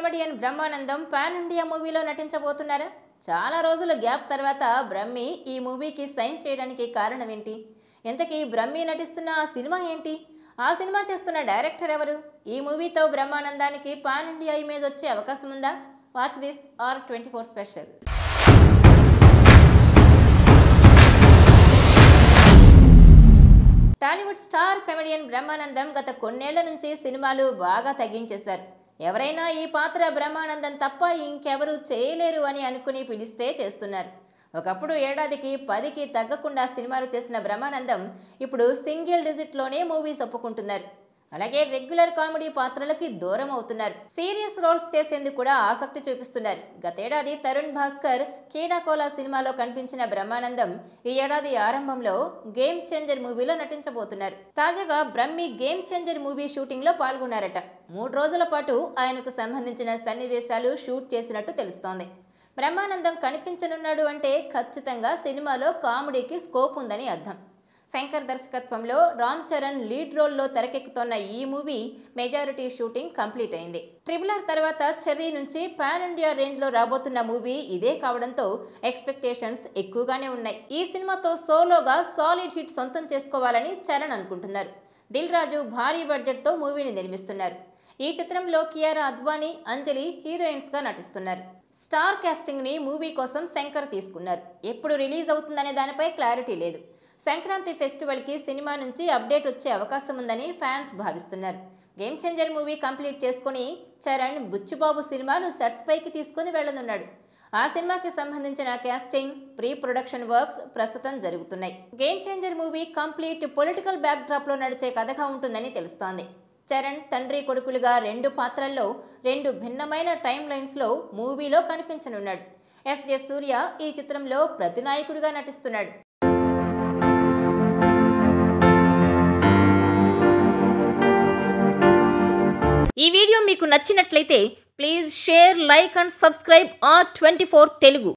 Comedian Brahmanandam pan India మూవీలో నటించబోతున్నారా? చాలా రోజుల గ్యాప్ తర్వాత బ్రహ్మి ఈ మూవీకి సైన్ చేయడానికి కారణం ఏంటి? ఇంతకీ బ్రహ్మి నటిస్తున్న ఆ సినిమా ఏంటి? ఆ సినిమా చేస్తున్న డైరెక్టర్ ఎవరు? ఈ మూవీతో బ్రహ్మానందానికి పాన్ ఇండియా ఇమేజ్ వచ్చే అవకాశం ఉందా? Watch this R24 special. Tollywood star comedian Brahmanandam గత కొన్నేళ్ల నుంచి సినిమాలు బాగా తగ్గించేశారు. ఎవరైనా ఈ పాత్ర బ్రహ్మానందం తప్ప ఇంకెవరూ చేయలేరు అని అనుకుని పిలిస్తే చేస్తున్నారు. ఒకప్పుడు ఏడాదికి 10కి తగ్గకుండా సినిమాలు చేసిన బ్రహ్మానందం ఇప్పుడు సింగిల్ డిజిట్లోనే మూవీస్ ఒప్పుకుంటున్నారు. అలాగే రెగ్యులర్ కామెడీ పాత్రలకి దూరం అవుతున్నారు. సీరియస్ రోల్స్ చేసేందుకు కూడా ఆసక్తి చూపిస్తున్నారు. గతేడాది తరుణ్ భాస్కర్ కీడాకోలా సినిమాలో కనిపించిన బ్రహ్మానందం ఈ ఏడాది ఆరంభంలో గేమ్ చేంజర్ మూవీలో నటించబోతున్నారు. తాజాగా Brahmi game changer movie shooting లో పాల్గొన్నారట. 3 రోజుల పాటు ఆయనకు సంబంధించిన సన్నివేశాలు షూట్ చేసినట్టు తెలుస్తోంది. బ్రహ్మానందం కనిపించనున్నాడు అంటే ఖచ్చితంగా సినిమాలో కామెడీకి స్కోప్ ఉందని అర్థం. శంకర్ దర్శకత్వంలో రామ్ చరణ్ లీడ్ రోల్లో తెరకెక్కుతోన్న ఈ మూవీ మెజారిటీ షూటింగ్ కంప్లీట్ అయింది. ట్రిపుల్ తర్వాత చెర్రీ నుంచి పాన్ ఇండియా రేంజ్ లో రాబోతున్న మూవీ ఇదే కావడంతో ఎక్స్పెక్టేషన్స్ ఎక్కువగానే ఉన్నాయి. ఈ సినిమాతో సోలోగా సాలిడ్ హిట్ సొంతం చేసుకోవాలని చరణ్ అనుకుంటున్నారు. దిల్ రాజు భారీ బడ్జెట్ తో మూవీని నిర్మిస్తున్నారు. ఈ చిత్రంలో కియారా అద్వానీ, అంజలి హీరోయిన్స్ గా నటిస్తున్నారు. స్టార్ కాస్టింగ్ ని మూవీ కోసం శంకర్ తీసుకున్నారు. ఎప్పుడు రిలీజ్ అవుతుందనే దానిపై క్లారిటీ లేదు. సంక్రాంతి ఫెస్టివల్ కి సినిమా నుంచి అప్డేట్ వచ్చే అవకాశం ఉందని ఫ్యాన్స్ భావిస్తున్నారు. గేమ్ చేంజర్ మూవీ కంప్లీట్ చేసుకుని చరణ్ బుచ్చిబాబు సినిమాను సెట్స్ పైకి తీసుకుని వెళ్లనున్నాడు. ఆ సినిమాకి సంబంధించిన కాస్టింగ్, ప్రీ ప్రొడక్షన్ వర్క్స్ ప్రస్తుతం జరుగుతున్నాయి. Game changer movie complete political back drop లో నడిచే కథగా ఉంటుందని తెలుస్తోంది. చరణ్ తండ్రి కొడుకులుగా 2 పాత్రల్లో 2 భిన్నమైన టైమ్ లైన్స్ లో మూవీలో కనిపించనున్నాడు. ఎస్జే సూర్య ఈ చిత్రంలో ప్రతినాయకుడిగా నటిస్తున్నాడు. ఈ వీడియో మీకు నచ్చినట్లయితే please share, like and subscribe R24 Telugu.